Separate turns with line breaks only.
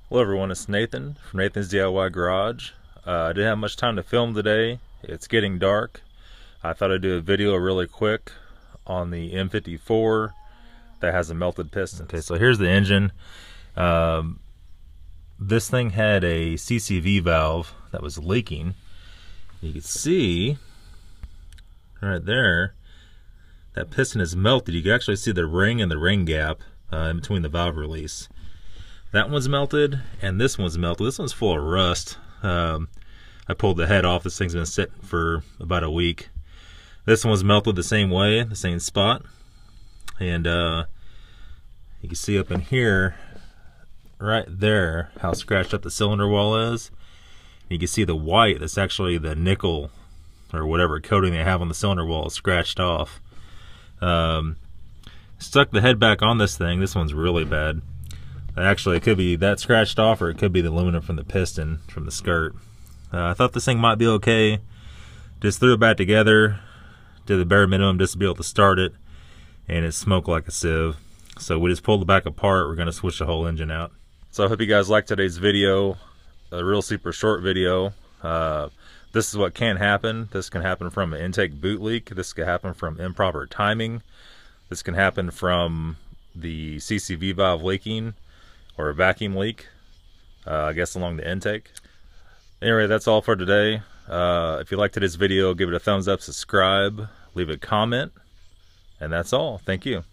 Hello everyone, it's Nathan from Nathan's DIY Garage. I didn't have much time to film today. It's getting dark. I thought I'd do a video really quick on the M54 that has a melted piston. Okay, so here's the engine. This thing had a CCV valve that was leaking. You can see right there, that piston is melted. You can actually see the ring and the ring gap in between the valve release. That one's melted, and this one's melted. This one's full of rust. I pulled the head off. This thing's been sitting for about a week. This one's melted the same way, the same spot. And you can see up in here, right there, how scratched up the cylinder wall is. You can see the white, that's actually the nickel or whatever coating they have on the cylinder wall is scratched off. Stuck the head back on this thing. This one's really bad. Actually, it could be that scratched off, or it could be the aluminum from the piston, from the skirt. I thought this thing might be okay. Just threw it back together, did the bare minimum just to be able to start it, and it smoked like a sieve. So we just pulled it back apart. We're going to switch the whole engine out. So I hope you guys liked today's video, a real super short video. This is what can happen. This can happen from an intake boot leak. This can happen from improper timing. This can happen from the CCV valve leaking, or a vacuum leak, I guess along the intake. Anyway, that's all for today. If you liked today's video, give it a thumbs up, subscribe, leave a comment, and that's all. Thank you.